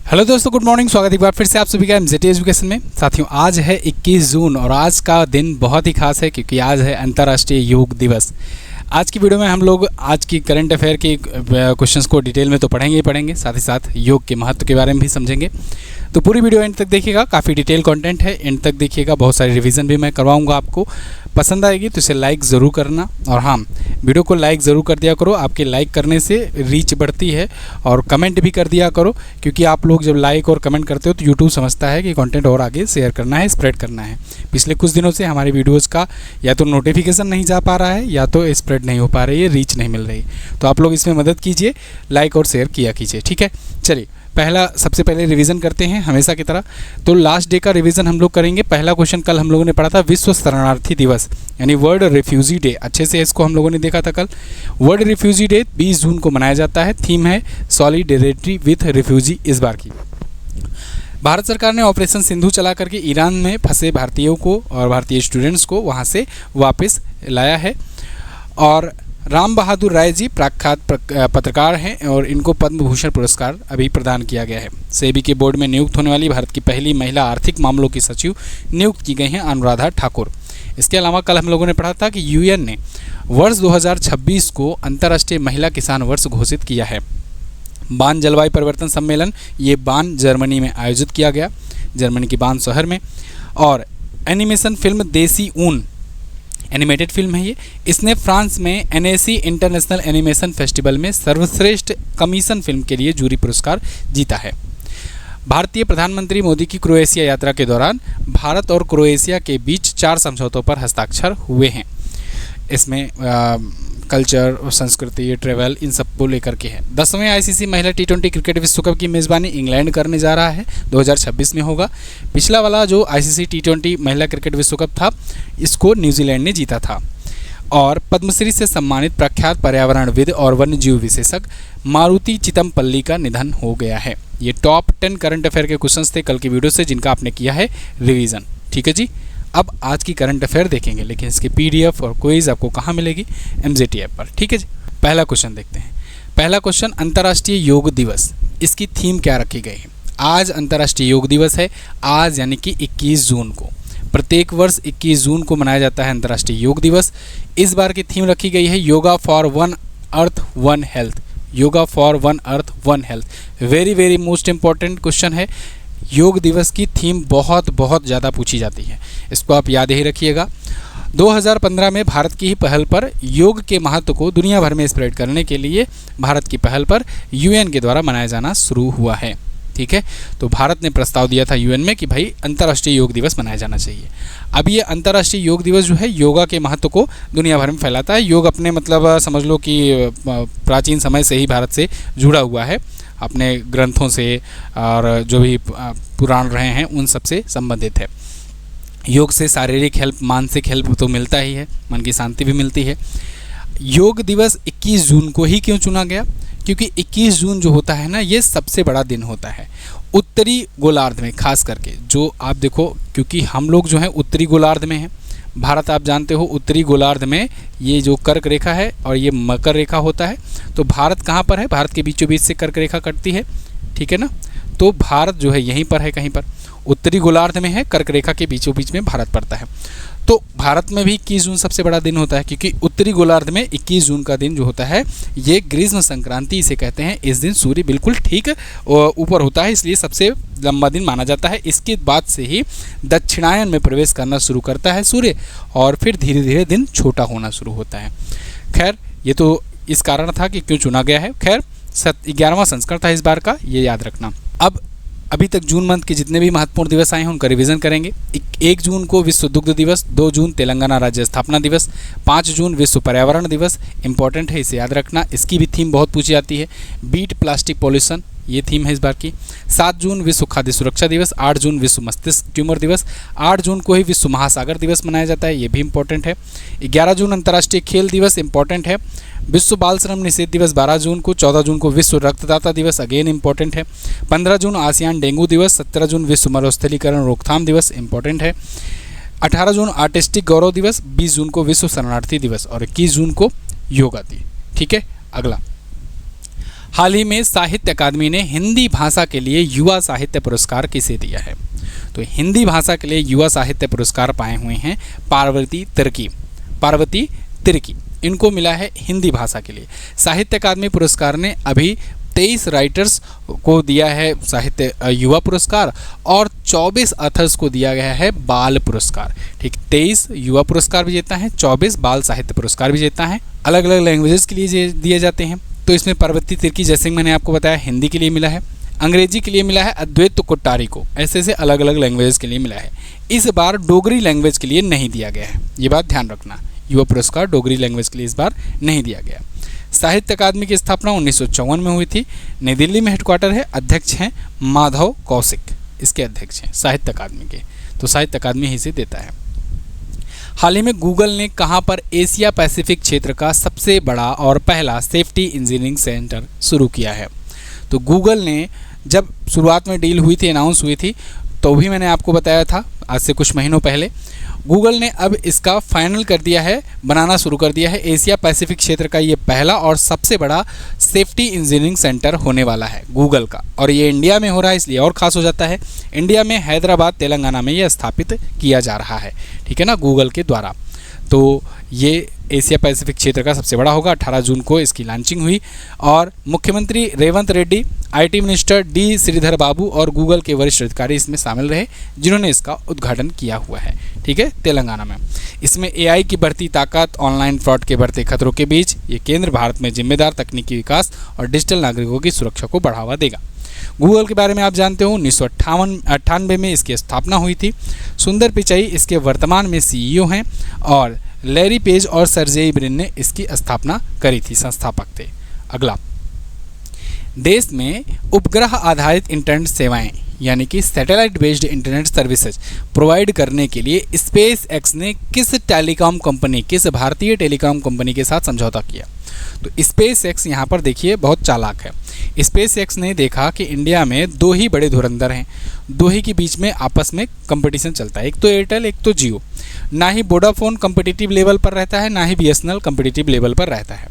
Hello दोस्तों, good morning. स्वागत है एक बार फिर से आप सभी का एमजेटी एजुकेशन में। साथियों, आज है 21 जून और आज का दिन बहुत ही खास है क्योंकि आज है अंतर्राष्ट्रीय योग दिवस। आज की वीडियो में हम लोग आज की करंट अफेयर के क्वेश्चंस को डिटेल में तो पढ़ेंगे ही पढ़ेंगे, साथ ही साथ योग के महत्व के बारे में भी समझेंगे। तो पूरी वीडियो एंड तक देखिएगा, काफ़ी डिटेल कंटेंट है, एंड तक देखिएगा। बहुत सारी रिवीजन भी मैं करवाऊंगा, आपको पसंद आएगी तो इसे लाइक ज़रूर करना। और हाँ, वीडियो को लाइक ज़रूर कर दिया करो, आपके लाइक करने से रीच बढ़ती है। और कमेंट भी कर दिया करो क्योंकि आप लोग जब लाइक और कमेंट करते हो तो यूट्यूब समझता है कि कंटेंट और आगे शेयर करना है, स्प्रेड करना है। पिछले कुछ दिनों से हमारी वीडियोज़ का या तो नोटिफिकेशन नहीं जा पा रहा है या तो स्प्रेड नहीं हो पा रही है, रीच नहीं मिल रही। तो आप लोग इसमें मदद कीजिए, लाइक और शेयर किया कीजिए, ठीक है। चलिए, सबसे पहले रिवीजन करते हैं हमेशा की तरह। तो लास्ट डे का रिवीजन हम लोग करेंगे। पहला क्वेश्चन कल हम लोगों ने पढ़ा था विश्व शरणार्थी दिवस यानी वर्ल्ड रिफ्यूजी डे। अच्छे से इसको हम लोगों ने देखा था कल। वर्ल्ड रिफ्यूजी डे 20 जून को मनाया जाता है। थीम है सॉलिडेरिटी विथ रिफ्यूजी इस बार की। भारत सरकार ने ऑपरेशन सिंधु चला करके ईरान में फंसे भारतीयों को और भारतीय स्टूडेंट्स को वहाँ से वापस लाया है। और राम बहादुर राय जी प्रख्यात पत्रकार हैं और इनको पद्म भूषण पुरस्कार अभी प्रदान किया गया है। सेबी के बोर्ड में नियुक्त होने वाली भारत की पहली महिला आर्थिक मामलों की सचिव नियुक्त की गई हैं अनुराधा ठाकुर। इसके अलावा कल हम लोगों ने पढ़ा था कि यूएन ने वर्ष 2026 को अंतर्राष्ट्रीय महिला किसान वर्ष घोषित किया है। बान जलवायु परिवर्तन सम्मेलन, ये बान जर्मनी में आयोजित किया गया, जर्मनी के बान शहर में। और एनिमेशन फिल्म देसी ऊन, एनिमेटेड फिल्म है ये, इसने फ्रांस में एनएसी इंटरनेशनल एनिमेशन फेस्टिवल में सर्वश्रेष्ठ कमीशन फिल्म के लिए जूरी पुरस्कार जीता है। भारतीय प्रधानमंत्री मोदी की क्रोएशिया यात्रा के दौरान भारत और क्रोएशिया के बीच 4 समझौतों पर हस्ताक्षर हुए हैं। इसमें कल्चर और संस्कृति, ट्रैवल, इन सब को लेकर के है। 10वें आईसीसी महिला टी20 क्रिकेट विश्व कप की मेज़बानी इंग्लैंड करने जा रहा है, 2026 में होगा। पिछला वाला जो आईसीसी टी20 महिला क्रिकेट विश्व कप था, इसको न्यूजीलैंड ने जीता था। और पद्मश्री से सम्मानित प्रख्यात पर्यावरणविद और वन्यजीव विशेषज्ञ मारुति चितमपल्ली का निधन हो गया है। ये टॉप 10 करंट अफेयर के क्वेश्चंस थे कल की वीडियो से, जिनका आपने किया है रिवीजन, ठीक है जी। अब आज की करंट अफेयर देखेंगे, लेकिन इसकी पीडीएफ और क्विज आपको कहाँ मिलेगी? एमजेटी ऐप पर, ठीक है जी। पहला क्वेश्चन देखते हैं। पहला क्वेश्चन, अंतर्राष्ट्रीय योग दिवस, इसकी थीम क्या रखी गई है? आज अंतर्राष्ट्रीय योग दिवस है, आज यानी कि 21 जून को। प्रत्येक वर्ष 21 जून को मनाया जाता है अंतर्राष्ट्रीय योग दिवस। इस बार की थीम रखी गई है yoga for one earth one health. Yoga for one earth one health, very very most important question है। योग दिवस की थीम बहुत ज़्यादा पूछी जाती है, इसको आप याद ही रखिएगा। 2015 में भारत की ही पहल पर योग के महत्व को दुनिया भर में स्प्रेड करने के लिए भारत की पहल पर यूएन के द्वारा मनाया जाना शुरू हुआ है, ठीक है। तो भारत ने प्रस्ताव दिया था यूएन में कि भाई अंतर्राष्ट्रीय योग दिवस मनाया जाना चाहिए। अब ये अंतर्राष्ट्रीय योग दिवस जो है योगा के महत्व को दुनिया भर में फैलाता है। योग अपने मतलब समझ लो कि प्राचीन समय से ही भारत से जुड़ा हुआ है, अपने ग्रंथों से और जो भी पुराण रहे हैं उन सब से संबंधित है। योग से शारीरिक हेल्प, मानसिक हेल्प तो मिलता ही है, मन की शांति भी मिलती है। योग दिवस 21 जून को ही क्यों चुना गया? क्योंकि 21 जून जो होता है ना, ये सबसे बड़ा दिन होता है उत्तरी गोलार्ध में, खास करके जो आप देखो, क्योंकि हम लोग जो हैं उत्तरी गोलार्ध में हैं। भारत आप जानते हो उत्तरी गोलार्ध में ये जो कर्क रेखा है और ये मकर रेखा होता है। तो भारत कहाँ पर है? भारत के बीचों बीच से कर्क रेखा कटती है, ठीक है ना। तो भारत जो है यहीं पर है, कहीं पर उत्तरी गोलार्ध में है, कर्क रेखा के बीचों बीच में भारत पड़ता है। तो भारत में भी 21 जून सबसे बड़ा दिन होता है क्योंकि उत्तरी गोलार्ध में 21 जून का दिन जो होता है ये ग्रीष्म संक्रांति इसे कहते हैं। इस दिन सूर्य बिल्कुल ठीक ऊपर होता है, इसलिए सबसे लंबा दिन माना जाता है। इसके बाद से ही दक्षिणायन में प्रवेश करना शुरू करता है सूर्य और फिर धीरे धीरे दिन छोटा होना शुरू होता है। खैर, ये तो इस कारण था कि क्यों चुना गया है। खैर, 11वां संस्करण था इस बार का, ये याद रखना। अब अभी तक जून मंथ के जितने भी महत्वपूर्ण दिवस आए हैं उनका रिवीजन करेंगे। 1 जून को विश्व दुग्ध दिवस, 2 जून तेलंगाना राज्य स्थापना दिवस, 5 जून विश्व पर्यावरण दिवस, इंपॉर्टेंट है, इसे याद रखना। इसकी भी थीम बहुत पूछी जाती है, बीट प्लास्टिक पॉल्यूशन, ये थीम है इस बार की। 7 जून विश्व खाद्य सुरक्षा दिवस, 8 जून विश्व मस्तिष्क ट्यूमर दिवस, 8 जून को ही विश्व महासागर दिवस मनाया जाता है, ये भी इंपॉर्टेंट है। 11 जून अंतर्राष्ट्रीय खेल दिवस, इंपॉर्टेंट है। विश्व बाल श्रम निषेध दिवस 12 जून को, 14 जून को विश्व रक्तदाता दिवस, अगेन इंपॉर्टेंट है। 15 जून आसियान डेंगू दिवस, 17 जून विश्व मरुस्थलीकरण रोकथाम दिवस, इंपॉर्टेंट है। 18 जून आर्टिस्टिक गौरव दिवस, 20 जून को विश्व शरणार्थी दिवस और 21 जून को योगा दी, ठीक है। अगला, हाल ही में साहित्य अकादमी ने हिंदी भाषा के लिए युवा साहित्य पुरस्कार किसे दिया है? तो हिंदी भाषा के लिए युवा साहित्य पुरस्कार पाए हुए हैं पार्वती तिर्की, इनको मिला है हिंदी भाषा के लिए। साहित्य अकादमी पुरस्कार ने अभी 23 राइटर्स को दिया है साहित्य युवा पुरस्कार और 24 अथर्स को दिया गया है बाल पुरस्कार। ठीक, 23 युवा पुरस्कार विजेता हैं, 24 बाल साहित्य पुरस्कार विजेता हैं। अलग अलग लैंग्वेजेस के लिए दिए जाते हैं। तो इसमें पार्वती तिर्की, जैसे मैंने आपको बताया, हिंदी के लिए मिला है, अंग्रेजी के लिए मिला है अद्वैत कोट्टारी को, ऐसे अलग अलग लैंग्वेजेस के लिए मिला है। इस बार डोगरी लैंग्वेज के लिए नहीं दिया गया है, ये बात ध्यान रखना। युवा पुरस्कार डोगरी लैंग्वेज के लिए इस बार नहीं दिया गया। साहित्य अकादमी की स्थापना 1954 में हुई थी। नई दिल्ली में हेडक्वार्टर है। अध्यक्ष हैं माधव कौशिक, इसके अध्यक्ष हैं साहित्य अकादमी के। तो साहित्य अकादमी ही से देता है। हाल ही में गूगल ने कहां पर एशिया पैसिफिक क्षेत्र का सबसे बड़ा और पहला सेफ्टी इंजीनियरिंग सेंटर शुरू किया है? तो गूगल ने जब शुरुआत में डील हुई थी, अनाउंस हुई थी, तो भी मैंने आपको बताया था आज से कुछ महीनों पहले, गूगल ने अब इसका फाइनल कर दिया है, बनाना शुरू कर दिया है। एशिया पैसिफिक क्षेत्र का ये पहला और सबसे बड़ा सेफ्टी इंजीनियरिंग सेंटर होने वाला है गूगल का, और ये इंडिया में हो रहा है, इसलिए और ख़ास हो जाता है। इंडिया में हैदराबाद, तेलंगाना में ये स्थापित किया जा रहा है, ठीक है ना, गूगल के द्वारा। तो ये एशिया पैसिफिक क्षेत्र का सबसे बड़ा होगा। 18 जून को इसकी लॉन्चिंग हुई और मुख्यमंत्री Revanth Reddy, IT minister D Sridhar Babu और गूगल के वरिष्ठ अधिकारी इसमें शामिल रहे, जिन्होंने इसका उद्घाटन किया हुआ है, ठीक है, तेलंगाना में। इसमें एआई की बढ़ती ताकत, ऑनलाइन फ्रॉड के बढ़ते खतरों के बीच ये केंद्र भारत में जिम्मेदार तकनीकी विकास और डिजिटल नागरिकों की सुरक्षा को बढ़ावा देगा। गूगल के बारे में आप जानते हो, 1998 में इसकी स्थापना हुई थी। सुंदर पिचाई इसके वर्तमान में सीईओ हैं और लैरी पेज और सर्जेई ब्रिन ने इसकी स्थापना करी थी, संस्थापक थे। अगला, देश में उपग्रह आधारित इंटरनेट सेवाएं यानी कि satellite based internet services provide करने के लिए स्पेस एक्स ने किस भारतीय टेलीकॉम कंपनी के साथ समझौता किया? तो स्पेस एक्स यहाँ पर देखिए बहुत चालाक है। स्पेस एक्स ने देखा कि इंडिया में दो ही बड़े धुरंधर हैं, दो ही के बीच में आपस में कंपटीशन चलता है, एक तो एयरटेल, एक तो जियो। ना ही वोडाफोन कम्पिटिटिव लेवल पर रहता है, ना ही बीएसएनएल कम्पिटिटिव लेवल पर रहता है।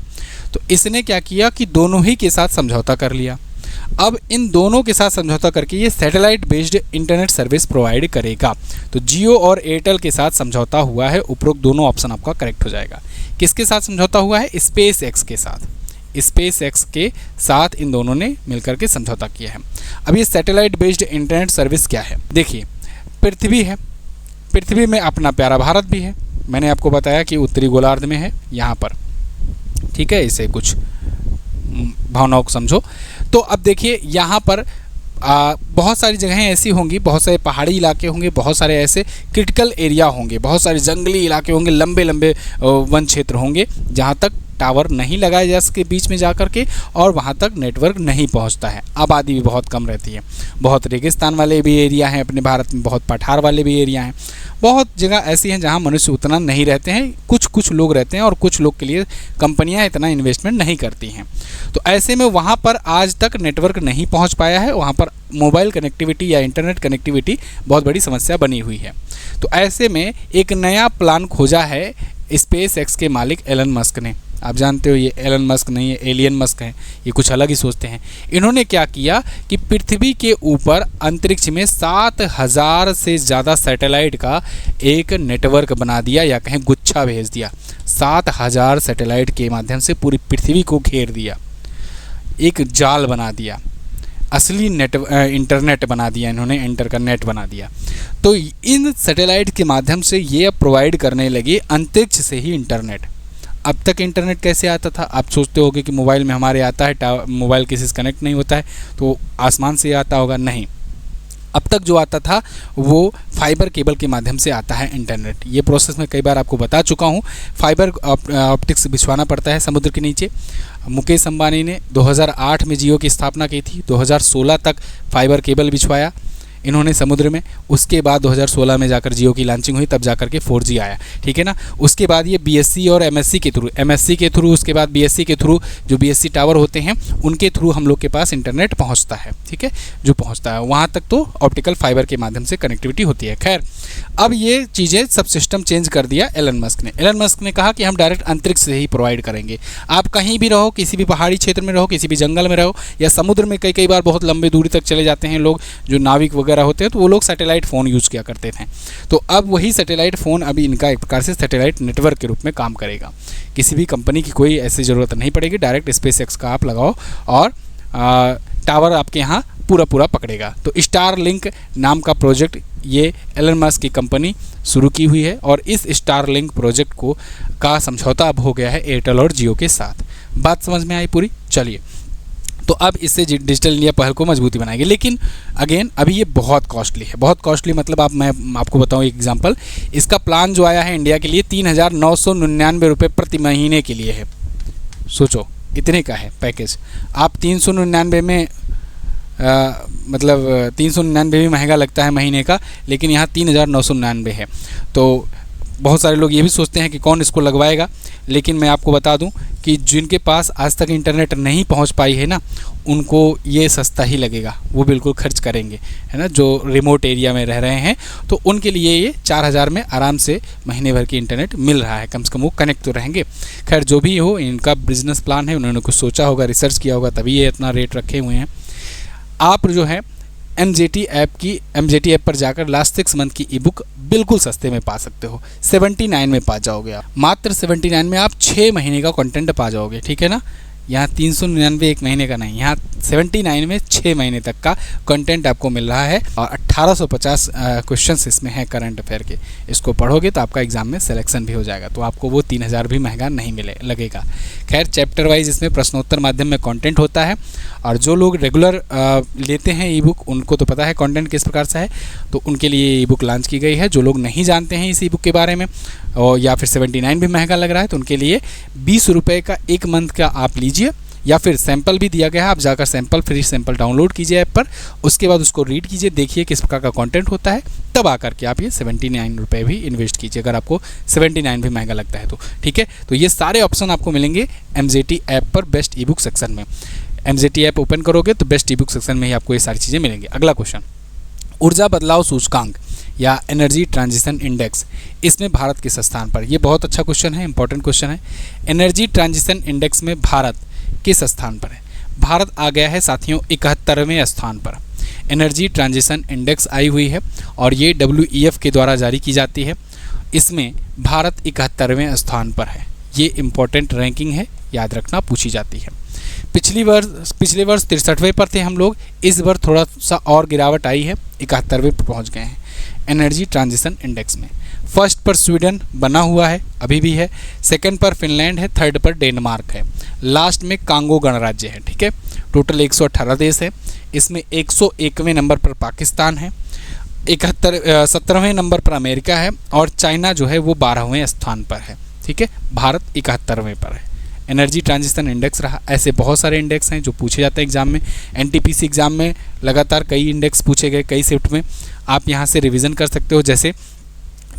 तो इसने क्या किया कि दोनों ही के साथ समझौता कर लिया। अब इन दोनों के साथ समझौता करके ये satellite based internet service provide करेगा। तो जियो और एयरटेल के साथ समझौता हुआ है। उपरोक्त दोनों ऑप्शन आपका करेक्ट हो जाएगा। किसके साथ समझौता हुआ है? स्पेस एक्स के साथ। स्पेस एक्स के साथ इन दोनों ने मिलकर के समझौता किया है। अब ये सैटेलाइट बेस्ड इंटरनेट सर्विस क्या है? देखिए, पृथ्वी है, पृथ्वी में अपना प्यारा भारत भी है। मैंने आपको बताया कि उत्तरी गोलार्ध में है यहाँ पर, ठीक है, इसे कुछ भावनाओं को समझो। तो अब देखिए यहाँ पर बहुत सारी जगहें ऐसी होंगी, बहुत सारे पहाड़ी इलाके होंगे, बहुत सारे ऐसे क्रिटिकल एरिया होंगे, बहुत सारे जंगली इलाके होंगे, लंबे लंबे वन क्षेत्र होंगे जहाँ तक टावर नहीं लगाए जा सके बीच में जाकर के, और वहाँ तक नेटवर्क नहीं पहुँचता है। आबादी भी बहुत कम रहती है। बहुत रेगिस्तान वाले भी एरिया हैं अपने भारत में, बहुत पठार वाले भी एरिया हैं, बहुत जगह ऐसी हैं जहाँ मनुष्य उतना नहीं रहते हैं, कुछ लोग रहते हैं, और कुछ लोग के लिए कंपनियाँ इतना इन्वेस्टमेंट नहीं करती हैं। तो ऐसे में वहाँ पर आज तक नेटवर्क नहीं पहुँच पाया है। वहाँ पर मोबाइल कनेक्टिविटी या इंटरनेट कनेक्टिविटी बहुत बड़ी समस्या बनी हुई है। तो ऐसे में एक नया प्लान खोजा है स्पेस एक्स के मालिक एलन मस्क ने। आप जानते हो ये एलन मस्क नहीं है, एलियन मस्क हैं, ये कुछ अलग ही सोचते हैं। इन्होंने क्या किया कि पृथ्वी के ऊपर अंतरिक्ष में 7000 से ज़्यादा सैटेलाइट का एक नेटवर्क बना दिया, या कहें गुच्छा भेज दिया। 7000 सैटेलाइट के माध्यम से पूरी पृथ्वी को घेर दिया, एक जाल बना दिया, असली इंटरनेट बना दिया इन्होंने, इंटर का नेट बना दिया। तो इन सैटेलाइट के माध्यम से ये प्रोवाइड करने लगे अंतरिक्ष से ही इंटरनेट। अब तक इंटरनेट कैसे आता था? आप सोचते होगे कि मोबाइल में हमारे आता है, मोबाइल किसी से कनेक्ट नहीं होता है तो आसमान से आता होगा, नहीं। अब तक जो आता था वो फाइबर केबल के माध्यम से आता है इंटरनेट। ये प्रोसेस मैं कई बार आपको बता चुका हूँ। फाइबर ऑप्टिक्स बिछवाना पड़ता है समुद्र के नीचे। मुकेश अंबानी ने 2008 में जियो की स्थापना की थी, 2016 तक फाइबर केबल बिछवाया। इन्होंने समुद्र में। उसके बाद 2016 में जाकर जियो की लॉन्चिंग हुई, तब जाकर के 4G आया, ठीक है ना। उसके बाद ये BSC और MSC के थ्रू उसके बाद BSC के थ्रू जो BSC टावर होते हैं उनके थ्रू हम लोग के पास इंटरनेट पहुंचता है, ठीक है। जो पहुंचता है वहां तक तो ऑप्टिकल फाइबर के माध्यम से कनेक्टिविटी होती है। खैर, अब ये चीज़ें सब सिस्टम चेंज कर दिया एलन मस्क ने कहा कि हम डायरेक्ट अंतरिक्ष से ही प्रोवाइड करेंगे। आप कहीं भी रहो, किसी भी पहाड़ी क्षेत्र में रहो, किसी भी जंगल में रहो, या समुद्र में कई बार बहुत लंबी दूरी तक चले जाते हैं लोग, जो नाविक वगैरह होते हैं, तो वो लोग सैटेलाइट फ़ोन यूज़ किया करते थे। तो अब वही सैटेलाइट फ़ोन अभी इनका एक प्रकार से सैटेलाइट नेटवर्क के रूप में काम करेगा। किसी भी कंपनी की कोई ऐसी ज़रूरत नहीं पड़ेगी, डायरेक्ट SpaceX का आप लगाओ और टावर आपके यहाँ पूरा पकड़ेगा। तो स्टारलिंक नाम का प्रोजेक्ट ये एलन मस्क की कंपनी शुरू की हुई है, और इस स्टारलिंक प्रोजेक्ट का समझौता अब हो गया है एयरटेल और जियो के साथ। बात समझ में आई पूरी? चलिए, तो अब इससे डिजिटल इंडिया पहल को मजबूती बनाएंगे। लेकिन अगेन अभी ये बहुत कॉस्टली है, बहुत कॉस्टली मतलब मैं आपको बताऊं एक एग्जांपल। इसका प्लान जो आया है इंडिया के लिए 3,999 रुपये प्रति महीने के लिए है। सोचो इतने का है पैकेज। आप 399 में मतलब 399 भी महंगा लगता है महीने का, लेकिन यहाँ 3,999 है। तो बहुत सारे लोग ये भी सोचते हैं कि कौन इसको लगवाएगा, लेकिन मैं आपको बता दूं कि जिनके पास आज तक इंटरनेट नहीं पहुंच पाई है ना, उनको ये सस्ता ही लगेगा, वो बिल्कुल खर्च करेंगे, है ना। जो रिमोट एरिया में रह रहे हैं तो उनके लिए ये 4,000 में आराम से महीने भर की इंटरनेट मिल रहा है, कम से कम वो कनेक्ट तो रहेंगे। खैर, जो भी हो, इनका बिजनेस प्लान है, उन्होंने कुछ सोचा होगा, रिसर्च किया होगा, तभी ये इतना रेट रखे हुए हैं। आप जो है MJT ऐप पर जाकर लास्ट 6 मंथ की ई-बुक बिल्कुल सस्ते में पा सकते हो। 79 में पा जाओगे आप, मात्र 79 में आप 6 महीने का कंटेंट पा जाओगे, ठीक है ना। यहाँ 399 एक महीने का नहीं, यहाँ 79 में 6 महीने तक का कंटेंट आपको मिल रहा है, और 1850 क्वेश्चंस इसमें हैं करंट अफेयर के। इसको पढ़ोगे तो आपका एग्जाम में सिलेक्शन भी हो जाएगा, तो आपको वो 3,000 भी महंगा नहीं लगेगा। खैर, चैप्टर वाइज इसमें प्रश्नोत्तर माध्यम में कंटेंट होता है, और जो लोग रेगुलर लेते हैं ई बुक उनको तो पता है कंटेंट किस प्रकार से है, तो उनके लिए ई बुक लॉन्च की गई है। जो लोग नहीं जानते हैं इस ई बुक के बारे में, और या फिर 79 भी महंगा लग रहा है, तो उनके लिए 20 रुपये का 1 मंथ का आप लीजिए, या फिर सैंपल भी दिया गया है, आप जाकर फ्री सैंपल डाउनलोड कीजिए ऐप पर, उसके बाद उसको रीड कीजिए, देखिए किस प्रकार का कंटेंट होता है, तब आकर के आप ये 79 रुपये भी इन्वेस्ट कीजिए, अगर आपको 79 भी महंगा लगता है तो, ठीक है। तो ये सारे ऑप्शन आपको मिलेंगे MJT ऐप पर बेस्ट ई बुक सेक्शन में। MJT ऐप ओपन करोगे तो बेस्ट ई बुक सेक्शन में ही आपको ये सारी चीज़ें मिलेंगी। अगला क्वेश्चन, ऊर्जा बदलाव सूचकांक या एनर्जी ट्रांजिशन इंडेक्स, इसमें भारत किस स्थान पर? ये बहुत अच्छा क्वेश्चन है, इंपॉर्टेंट क्वेश्चन है। एनर्जी ट्रांजिशन इंडेक्स में भारत किस स्थान पर है? भारत आ गया है साथियों 71वें स्थान पर। एनर्जी ट्रांजिशन इंडेक्स आई हुई है, और ये WEF के द्वारा जारी की जाती है। इसमें भारत 71वें स्थान पर है। ये इंपॉर्टेंट रैंकिंग है, याद रखना, पूछी जाती है। पिछले वर्ष 63वें पर थे हम लोग, इस बार थोड़ा सा और गिरावट आई है, 71वें पर पहुँच गए हैं एनर्जी ट्रांजिशन इंडेक्स में। फर्स्ट पर स्वीडन बना हुआ है, अभी भी है, सेकंड पर फिनलैंड है, थर्ड पर डेनमार्क है, लास्ट में कांगो गणराज्य है, ठीक है। टोटल 118 देश है, इसमें 101वें नंबर पर पाकिस्तान है, 17वें नंबर पर अमेरिका है, और चाइना जो है वो 12वें स्थान पर है, ठीक है। भारत 71वें पर है। एनर्जी ट्रांजिशन इंडेक्स रहा। ऐसे बहुत सारे इंडेक्स हैं जो पूछे जाते हैं एग्जाम में। NTPC एग्जाम में लगातार कई इंडेक्स पूछे गए, कई शिफ्ट में, आप यहाँ से रिवीजन कर सकते हो। जैसे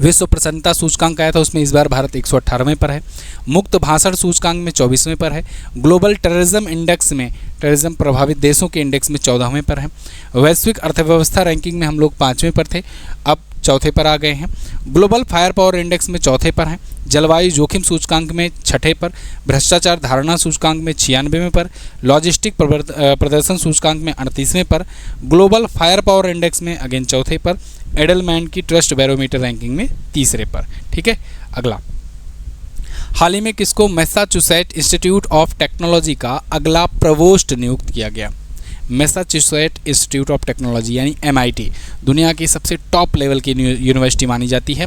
विश्व प्रसन्नता सूचकांक आया था, उसमें इस बार भारत 118वें पर है। मुक्त भाषण सूचकांक में 24वें पर है। ग्लोबल टेररिज्म इंडेक्स में, टेररिज्म प्रभावित देशों के इंडेक्स में 14वें पर है। वैश्विक अर्थव्यवस्था रैंकिंग में हम लोग 5वें पर थे, अब चौथे पर आ गए हैं। ग्लोबल फायर पावर इंडेक्स में चौथे पर हैं। जलवायु जोखिम सूचकांक में 6ठे पर। भ्रष्टाचार धारणा सूचकांक में 96वें पर। लॉजिस्टिक प्रदर्शन सूचकांक में 38वें पर। ग्लोबल फायर पावर इंडेक्स में अगेन चौथे पर। एडलमैन की ट्रस्ट बैरोमीटर रैंकिंग में तीसरे पर, ठीक है। अगला, हाल ही में किसको मैसाचुसेट्स इंस्टीट्यूट ऑफ टेक्नोलॉजी का अगला प्रवोस्ट नियुक्त किया गया? मैसाचुसेट्स इंस्टीट्यूट ऑफ टेक्नोलॉजी यानी MIT दुनिया की सबसे टॉप लेवल की यूनिवर्सिटी मानी जाती है।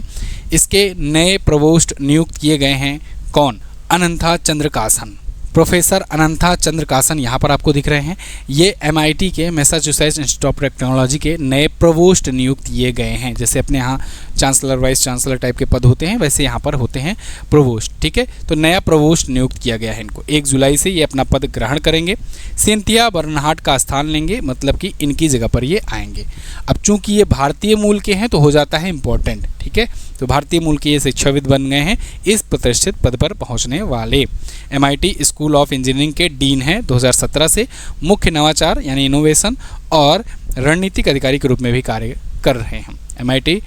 इसके नए प्रवोस्ट नियुक्त किए गए हैं कौन? अनंथा चंद्रकासन। प्रोफेसर अनंथा चंद्रकासन यहाँ पर आपको दिख रहे हैं। ये MIT के मैसाचुसेट्स इंस्टीट्यूट ऑफ टेक्नोलॉजी के नए प्रवोस्ट नियुक्त किए गए हैं। जैसे अपने यहाँ चांसलर, वाइस चांसलर टाइप के पद होते हैं, वैसे यहाँ पर होते हैं प्रोवोस्ट। ठीक है, तो नया प्रोवोस्ट नियुक्त किया गया है इनको। 1 जुलाई से ये अपना पद ग्रहण करेंगे। सिंथिया बर्नहार्ट का स्थान लेंगे, मतलब कि इनकी जगह पर ये आएंगे। अब चूंकि ये भारतीय मूल के हैं तो हो जाता है इंपॉर्टेंट। ठीक है, तो भारतीय मूल के ये शिक्षाविद बन गए हैं इस प्रतिष्ठित पद पर पहुंचने वाले। MIT स्कूल ऑफ इंजीनियरिंग के डीन हैं 2017 से। मुख्य नवाचार यानी इनोवेशन और रणनीतिक अधिकारी के रूप में भी कार्य कर रहे हैं। MIT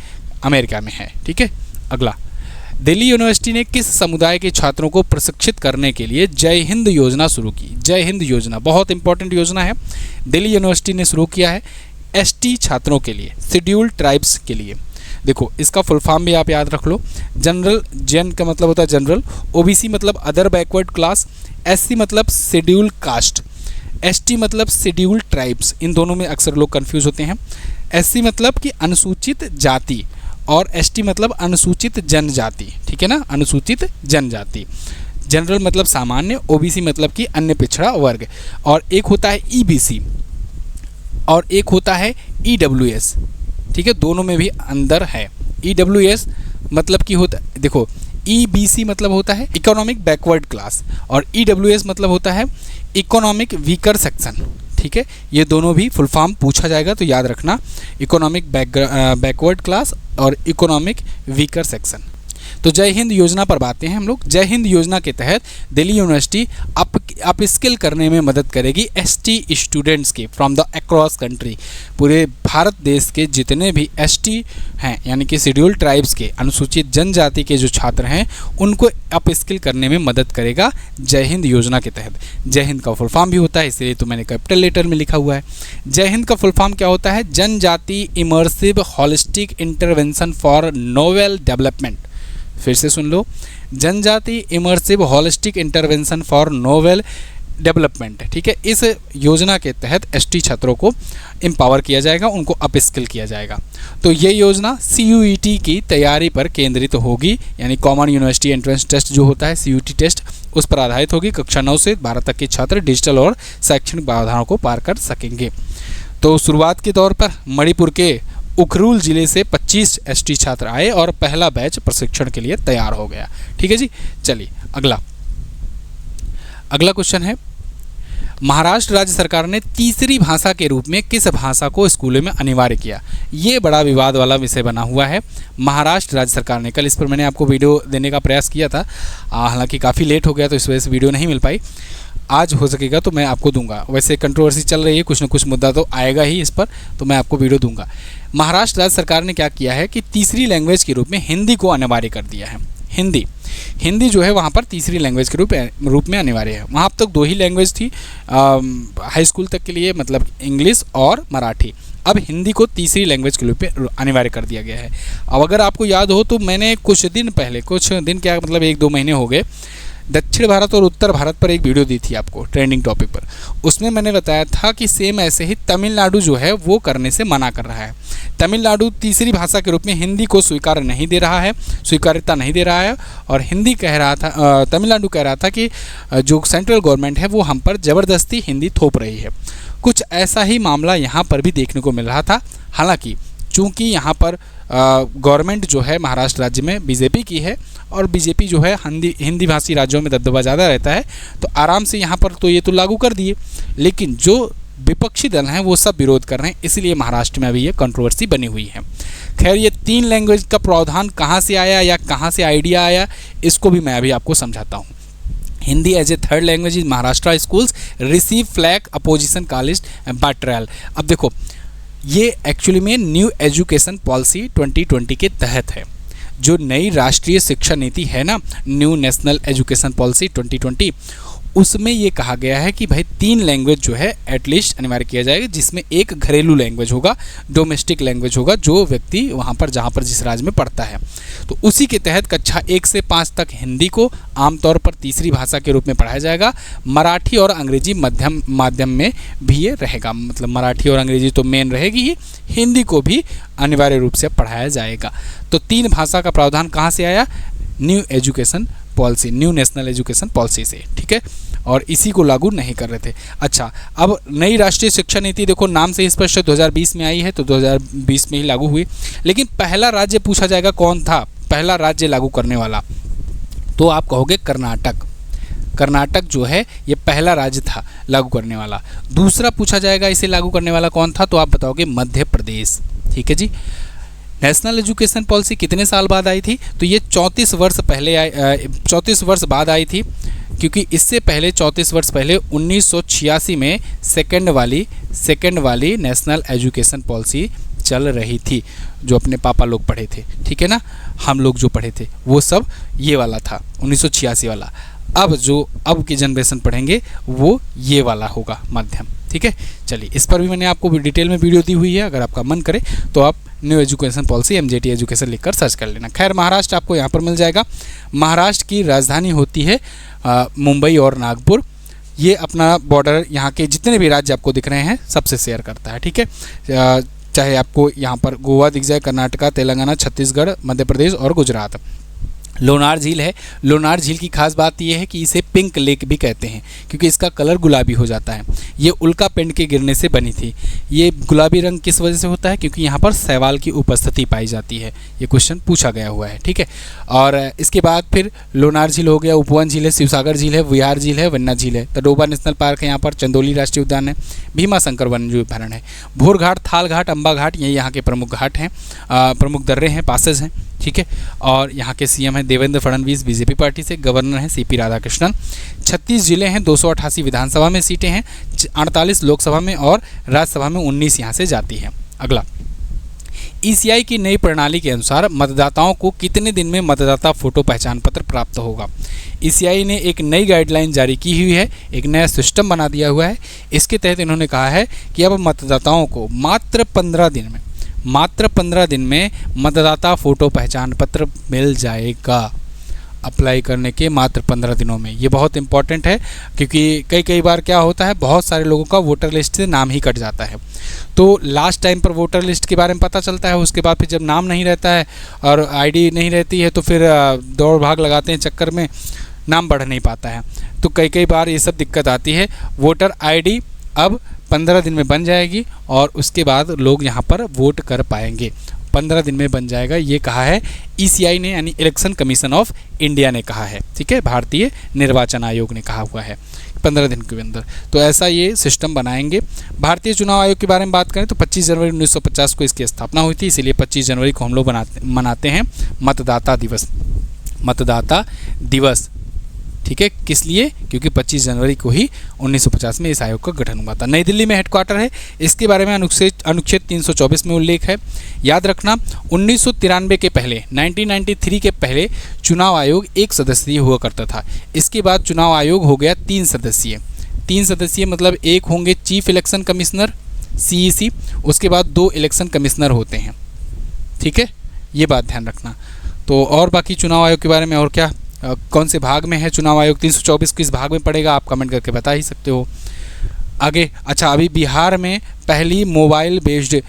अमेरिका में है। ठीक है, अगला, दिल्ली यूनिवर्सिटी ने किस समुदाय के छात्रों को प्रशिक्षित करने के लिए जय हिंद योजना शुरू की? जय हिंद योजना बहुत इंपॉर्टेंट योजना है, दिल्ली यूनिवर्सिटी ने शुरू किया है ST छात्रों के लिए, शेड्यूल्ड ट्राइब्स के लिए। देखो, इसका फुल फॉर्म भी आप याद रख लो। जनरल, जन का मतलब होता है जनरल, OBC मतलब अदर बैकवर्ड क्लास, SC मतलब शेड्यूल कास्ट, ST मतलब शेड्यूल्ड ट्राइब्स। इन दोनों में अक्सर लोग कंफ्यूज होते हैं। SC मतलब कि अनुसूचित जाति और ST मतलब अनुसूचित जनजाति। ठीक है ना, अनुसूचित जनजाति। जनरल मतलब सामान्य, OBC मतलब कि अन्य पिछड़ा वर्ग, और एक होता है EBC और एक होता है EWS। ठीक है, दोनों में भी अंदर है। EWS मतलब कि होता, देखो EBC मतलब होता है इकोनॉमिक बैकवर्ड क्लास और EWS मतलब होता है इकोनॉमिक वीकर सेक्शन। ठीक है, ये दोनों भी फुल फॉर्म पूछा जाएगा तो याद रखना, इकोनॉमिक बैकवर्ड क्लास और इकोनॉमिक वीकर सेक्शन। तो जय हिंद योजना पर बातें हैं हम लोग। जय हिंद योजना के तहत दिल्ली यूनिवर्सिटी अप स्किल करने में मदद करेगी ST स्टूडेंट्स के फ्रॉम द अक्रॉस कंट्री। पूरे भारत देश के जितने भी ST हैं यानी कि शेड्यूल्ड ट्राइब्स के, अनुसूचित जनजाति के जो छात्र हैं, उनको अप स्किल करने में मदद करेगा जय हिंद योजना के तहत। जय हिंद का फुल फॉर्म भी होता है, इसलिए तो मैंने कैपिटल लेटर में लिखा हुआ है। जय हिंद का फुल फॉर्म क्या होता है? जनजाति immersive holistic intervention for novel development. फिर से सुन लो, जनजाति immersive holistic intervention for novel development. ठीक है, इस योजना के तहत ST छात्रों को एम्पावर किया जाएगा, उनको अप स्किल किया जाएगा। तो ये योजना CUET की तैयारी पर केंद्रित होगी, यानी कॉमन यूनिवर्सिटी एंट्रेंस टेस्ट जो होता है CUET टेस्ट, उस पर आधारित होगी। कक्षा 9 से 12 तक के छात्र डिजिटल और शैक्षणिक बाधाओं को पार कर सकेंगे। तो शुरुआत के तौर पर मणिपुर के उखरुल जिले से 25 ST छात्र आए और पहला बैच प्रशिक्षण के लिए तैयार हो गया। ठीक है जी, चलिए अगला क्वेश्चन है, महाराष्ट्र राज्य सरकार ने तीसरी भाषा के रूप में किस भाषा को स्कूलों में अनिवार्य किया? ये बड़ा विवाद वाला विषय बना हुआ है। महाराष्ट्र राज्य सरकार ने, कल इस पर मैंने आपको वीडियो देने का प्रयास किया था, हालांकि काफ़ी लेट हो गया तो इस वजह से वीडियो नहीं मिल पाई। आज हो सकेगा तो मैं आपको दूंगा। वैसे कंट्रोवर्सी चल रही है, कुछ न कुछ मुद्दा तो आएगा ही इस पर, तो मैं आपको वीडियो दूंगा। महाराष्ट्र राज्य सरकार ने क्या किया है कि तीसरी लैंग्वेज के रूप में हिंदी को अनिवार्य कर दिया है। हिंदी जो है वहाँ पर तीसरी लैंग्वेज के रूप में अनिवार्य है। वहाँ अब तक 2 ही लैंग्वेज थी हाई स्कूल तक के लिए, मतलब इंग्लिश और मराठी। अब हिंदी को तीसरी लैंग्वेज के रूप में अनिवार्य कर दिया गया है। अब अगर आपको याद हो तो मैंने कुछ दिन क्या मतलब 1-2 महीने हो गए, दक्षिण भारत और उत्तर भारत पर एक वीडियो दी थी आपको ट्रेंडिंग टॉपिक पर। उसमें मैंने बताया था कि सेम ऐसे ही तमिलनाडु जो है वो करने से मना कर रहा है। तमिलनाडु तीसरी भाषा के रूप में हिंदी को स्वीकार्यता नहीं दे रहा है और हिंदी कह रहा था, तमिलनाडु कह रहा था कि जो सेंट्रल गवर्नमेंट है वो हम पर ज़बरदस्ती हिंदी थोप रही है। कुछ ऐसा ही मामला यहाँ पर भी देखने को मिल रहा था। हालांकि चूँकि यहाँ पर गवर्नमेंट जो है महाराष्ट्र राज्य में बीजेपी की है और बीजेपी जो है हिंदी भाषी राज्यों में दबदबा ज़्यादा रहता है, तो आराम से यहाँ पर तो ये तो लागू कर दिए, लेकिन जो विपक्षी दल हैं वो सब विरोध कर रहे हैं, इसलिए महाराष्ट्र में अभी ये कंट्रोवर्सी बनी हुई है। खैर, ये 3 लैंग्वेज का प्रावधान कहाँ से आया या कहाँ से आइडिया आया, इसको भी मैं अभी आपको समझाता हूँ। Hindi as a third language in Maharashtra schools receive flag opposition college by trial. अब देखो, ये एक्चुअली में न्यू एजुकेशन पॉलिसी 2020 के तहत है। जो नई राष्ट्रीय शिक्षा नीति है ना, न्यू नेशनल एजुकेशन पॉलिसी 2020, उसमें ये कहा गया है कि भाई 3 लैंग्वेज जो है एटलीस्ट अनिवार्य किया जाएगा, जिसमें एक घरेलू लैंग्वेज होगा, डोमेस्टिक लैंग्वेज होगा, जो व्यक्ति वहाँ पर जहाँ पर जिस राज्य में पढ़ता है। तो उसी के तहत कक्षा 1 से 5 तक हिंदी को आमतौर पर तीसरी भाषा के रूप में पढ़ाया जाएगा। मराठी और अंग्रेजी माध्यम में भी ये रहेगा, मतलब मराठी और अंग्रेजी तो मेन रहेगी ही, हिंदी को भी अनिवार्य रूप से पढ़ाया जाएगा। तो 3 भाषा का प्रावधान कहाँ से आया? New education policy, new national education policy से। ठीक है, और इसी को लागू नहीं कर रहे थे। अच्छा, अब नई राष्ट्रीय शिक्षा नीति देखो नाम से ही स्पष्ट है 2020 में आई है, तो 2020 में ही लागू हुई। लेकिन पहला राज्य पूछा जाएगा कौन था पहला राज्य लागू करने वाला, तो आप कहोगे कर्नाटक। कर्नाटक जो है ये पहला राज्य था लागू करने वाला। दूसरा पूछा जाएगा इसे लागू करने वाला कौन था, तो आप बताओगे मध्य प्रदेश। ठीक है जी। नेशनल एजुकेशन पॉलिसी कितने साल बाद आई थी, तो ये 34 वर्ष पहले 34 वर्ष बाद आई थी, क्योंकि इससे पहले 34 वर्ष पहले 1986 में सेकंड वाली नेशनल एजुकेशन पॉलिसी चल रही थी, जो अपने पापा लोग पढ़े थे। ठीक है ना, हम लोग जो पढ़े थे वो सब ये वाला था 1986 वाला। अब की जनरेशन पढ़ेंगे वो ये वाला होगा मध्यम। ठीक है, चलिए इस पर भी मैंने आपको डिटेल में वीडियो दी हुई है, अगर आपका मन करे तो आप new education policy MJT education लिखकर सर्च कर लेना। खैर, महाराष्ट्र आपको यहाँ पर मिल जाएगा। महाराष्ट्र की राजधानी होती है मुंबई और नागपुर। ये अपना बॉर्डर यहाँ के जितने भी राज्य आपको दिख रहे हैं सबसे शेयर करता है। ठीक है, चाहे आपको यहाँ पर गोवा दिख जाए, कर्नाटका, तेलंगाना, छत्तीसगढ़, मध्य प्रदेश और गुजरात। लोनार झील है। लोनार झील की खास बात यह है कि इसे पिंक लेक भी कहते हैं, क्योंकि इसका कलर गुलाबी हो जाता है। ये उल्का पिंड के गिरने से बनी थी। ये गुलाबी रंग किस वजह से होता है, क्योंकि यहाँ पर शैवाल की उपस्थिति पाई जाती है। ये क्वेश्चन पूछा गया हुआ है। ठीक है, और इसके बाद फिर लोनार झील हो गया, उपवन झील है, शिवसागर झील है, विहार झील है, वन्ना झील है, तडोबा नेशनल पार्क है, यहाँ पर चंदौली राष्ट्रीय उद्यान है, भीमा शंकर वन्यजीव अभयारण्य है, भोर घाट, थाल घाट, अम्बा घाट, ये यहाँ के प्रमुख घाट हैं, प्रमुख दर्रे हैं, पासेज हैं। ठीक है, और यहाँ के CM हैं देवेंद्र फडणवीस BJP पार्टी से, गवर्नर हैं CP राधाकृष्णन। 36 जिले हैं, 288 विधानसभा में सीटें हैं, 48 लोकसभा में और राज्यसभा में 19 यहाँ से जाती हैं। अगला, ECI की नई प्रणाली के अनुसार मतदाताओं को कितने दिन में मतदाता फोटो पहचान पत्र प्राप्त होगा। ECI ने एक नई गाइडलाइन जारी की हुई है, एक नया सिस्टम बना दिया हुआ है। इसके तहत इन्होंने कहा है कि अब मतदाताओं को मात्र 15 दिन में मतदाता फोटो पहचान पत्र मिल जाएगा। अप्लाई करने के मात्र 15 दिनों में। ये बहुत इंपॉर्टेंट है, क्योंकि कई बार क्या होता है, बहुत सारे लोगों का वोटर लिस्ट से नाम ही कट जाता है। तो लास्ट टाइम पर वोटर लिस्ट के बारे में पता चलता है, उसके बाद फिर जब नाम नहीं रहता है और ID नहीं रहती है, तो फिर दौड़ भाग लगाते हैं चक्कर में, नाम बढ़ नहीं पाता है। तो कई बार ये सब दिक्कत आती है। वोटर ID अब 15 दिन में बन जाएगी और उसके बाद लोग यहाँ पर वोट कर पाएंगे। 15 दिन में बन जाएगा, ये कहा है ECI ने, यानी इलेक्शन कमीशन ऑफ इंडिया ने कहा है। ठीक है, भारतीय निर्वाचन आयोग ने कहा हुआ है 15 दिन के अंदर। तो ऐसा ये सिस्टम बनाएंगे। भारतीय चुनाव आयोग के बारे में बात करें तो 25 जनवरी 1950 को इसकी स्थापना हुई थी, इसीलिए 25 जनवरी को हम लोग मनाते हैं मतदाता दिवस। ठीक है, किस लिए, क्योंकि 25 जनवरी को ही 1950 में इस आयोग का गठन हुआ था। नई दिल्ली में हेडक्वार्टर है। इसके बारे में अनुच्छेद 324 में उल्लेख है। याद रखना, 1993 के पहले 1993 के पहले चुनाव आयोग 1 सदस्यीय हुआ करता था। इसके बाद चुनाव आयोग हो गया 3 सदस्यीय। 3 सदस्यीय मतलब एक होंगे चीफ इलेक्शन कमिश्नर CEC, उसके बाद 2 इलेक्शन कमिश्नर होते हैं। ठीक है, ये बात ध्यान रखना। तो और बाकी चुनाव आयोग के बारे में और क्या, कौन से भाग में है चुनाव आयोग, 324 किस भाग में पड़ेगा, आप कमेंट करके बता ही सकते हो। आगे, अच्छा, अभी बिहार में पहली मोबाइल बेस्ड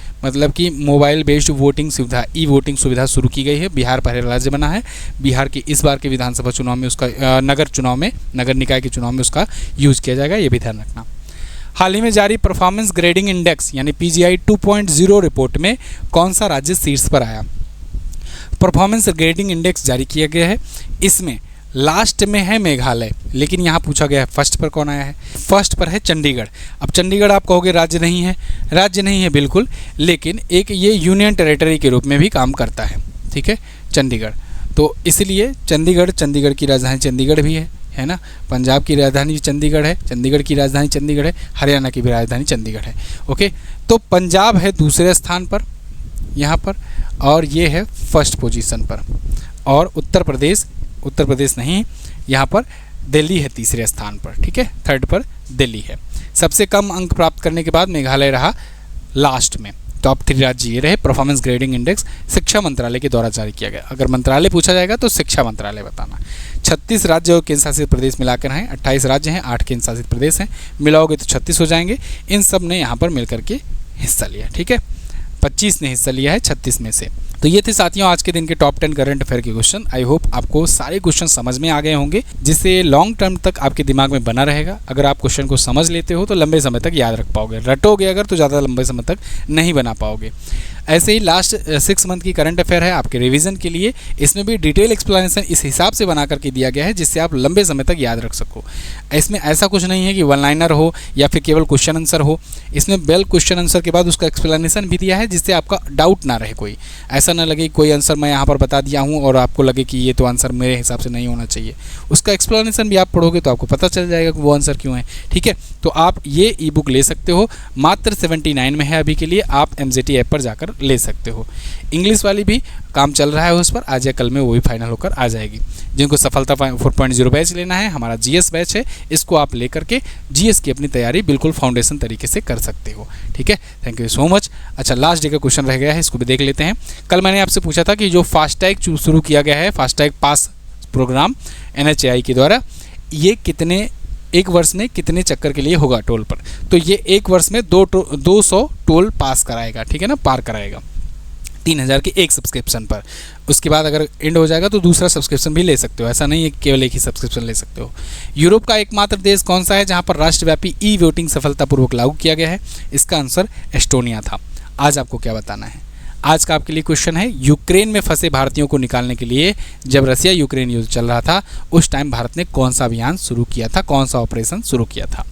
वोटिंग सुविधा, वोटिंग सुविधा शुरू की गई है। बिहार पहला राज्य बना है। बिहार के इस बार के विधानसभा चुनाव में उसका नगर निकाय के चुनाव में उसका यूज किया जाएगा, ये भी ध्यान रखना। हाल ही में जारी परफॉर्मेंस ग्रेडिंग इंडेक्स यानी PGI 2.0 रिपोर्ट में कौन सा राज्य शीर्ष पर आया। परफॉर्मेंस ग्रेडिंग इंडेक्स जारी किया गया है। इसमें लास्ट में है मेघालय, लेकिन यहाँ पूछा गया है फर्स्ट पर कौन आया है। फर्स्ट पर है चंडीगढ़। अब चंडीगढ़ आप कहोगे राज्य नहीं है बिल्कुल, लेकिन एक ये यूनियन टेरिटरी के रूप में भी काम करता है। ठीक है, चंडीगढ़, तो इसलिए चंडीगढ़ की राजधानी चंडीगढ़ भी है ना। पंजाब की राजधानी चंडीगढ़ है, चंडीगढ़ की राजधानी चंडीगढ़ है, हरियाणा की भी राजधानी चंडीगढ़ है। ओके, तो पंजाब है दूसरे स्थान पर यहाँ पर, और ये है फर्स्ट पोजीशन पर, और उत्तर प्रदेश नहीं, यहाँ पर दिल्ली है तीसरे स्थान पर। ठीक है, थर्ड पर दिल्ली है। सबसे कम अंक प्राप्त करने के बाद मेघालय रहा लास्ट में। टॉप 3 राज्य ये रहे। परफॉर्मेंस ग्रेडिंग इंडेक्स शिक्षा मंत्रालय के द्वारा जारी किया गया। अगर मंत्रालय पूछा जाएगा तो शिक्षा मंत्रालय बताना। 36 राज्य और केंद्र शासित प्रदेश मिलाकर हैं, 28 राज्य हैं, 8 केंद्र शासित प्रदेश हैं, मिलाओगे तो 36 हो जाएंगे। इन सब ने यहाँ पर मिलकर के हिस्सा लिया। ठीक है, 25 ने हिस्सा लिया है 36 में से। तो ये थे साथियों आज के दिन के टॉप 10 करंट अफेयर के क्वेश्चन। आई होप आपको सारे क्वेश्चन समझ में आ गए होंगे, जिससे लॉन्ग टर्म तक आपके दिमाग में बना रहेगा। अगर आप क्वेश्चन को समझ लेते हो तो लंबे समय तक याद रख पाओगे, रटोगे अगर तो ज़्यादा लंबे समय तक नहीं बना पाओगे। ऐसे ही लास्ट 6 मंथ की करंट अफेयर है आपके रिवीजन के लिए। इसमें भी डिटेल एक्सप्लेनेशन इस हिसाब से बना करके दिया गया है जिससे आप लंबे समय तक याद रख सको। इसमें ऐसा कुछ नहीं है कि वन लाइनर हो या फिर केवल क्वेश्चन आंसर हो। इसमें वेल क्वेश्चन आंसर के बाद उसका एक्सप्लेनेशन भी दिया है जिससे आपका डाउट ना रहे। कोई ऐसा ना लगे कोई आंसर मैं यहाँ पर बता दिया हूँ और आपको लगे कि ये तो आंसर मेरे हिसाब से नहीं होना चाहिए। उसका एक्सप्लेनेशन भी आप पढ़ोगे तो आपको पता चल जाएगा कि वो आंसर क्यों है। ठीक है, तो आप ये ई बुक ले सकते हो, मात्र 79 में है अभी के लिए। आप MZT ऐप पर जाकर ले सकते हो। इंग्लिश वाली भी काम चल रहा है उस पर, आज या कल में वो भी फाइनल होकर आ जाएगी। जिनको सफलता 4.0 बैच लेना है, हमारा GS बैच है, इसको आप लेकर के GS की अपनी तैयारी बिल्कुल फाउंडेशन तरीके से कर सकते हो। ठीक है, थैंक यू सो मच। अच्छा, लास्ट डे का क्वेश्चन रह गया है, इसको भी देख लेते हैं। कल मैंने आपसे पूछा था कि जो फास्टैग शुरू किया गया है, फास्टैग पास प्रोग्राम NHAI के द्वारा, ये कितने एक वर्ष में कितने चक्कर के लिए होगा टोल पर। तो ये एक वर्ष में 200 टोल पास कराएगा। ठीक है ना, पार कराएगा 3000 के एक सब्सक्रिप्शन पर। उसके बाद अगर एंड हो जाएगा तो दूसरा सब्सक्रिप्शन भी ले सकते हो, ऐसा नहीं है केवल एक ही सब्सक्रिप्शन ले सकते हो। यूरोप का एकमात्र देश कौन सा है जहां पर राष्ट्रव्यापी ई वोटिंग सफलतापूर्वक लागू किया गया है? इसका आंसर एस्टोनिया था। आज आपको क्या बताना है? आज का आपके लिए क्वेश्चन है, यूक्रेन में फंसे भारतीयों को निकालने के लिए जब रसिया यूक्रेन युद्ध चल रहा था उस टाइम भारत ने कौन सा अभियान शुरू किया था, कौन सा ऑपरेशन शुरू किया था?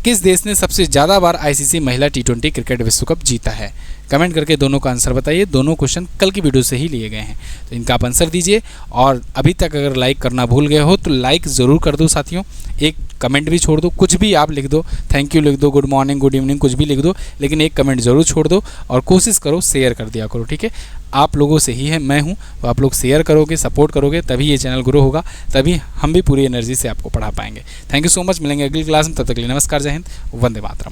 किस देश ने सबसे ज़्यादा बार ICC महिला T20 क्रिकेट विश्व कप जीता है? कमेंट करके दोनों का आंसर बताइए। दोनों क्वेश्चन कल की वीडियो से ही लिए गए हैं, तो इनका आप आंसर दीजिए। और अभी तक अगर लाइक करना भूल गए हो तो लाइक ज़रूर कर दो साथियों। एक कमेंट भी छोड़ दो, कुछ भी आप लिख दो, थैंक यू लिख दो, गुड मॉर्निंग, गुड इवनिंग, कुछ भी लिख दो, लेकिन एक कमेंट ज़रूर छोड़ दो और कोशिश करो शेयर कर दिया करो। ठीक है, आप लोगों से ही है मैं हूँ, तो आप लोग शेयर करोगे, सपोर्ट करोगे, तभी ये चैनल ग्रो होगा, तभी हम भी पूरी एनर्जी से आपको पढ़ा पाएंगे। Thank you so much. मिलेंगे अगली क्लास में, तब तक के लिए नमस्कार, जय हिंद, वंदे मातरम।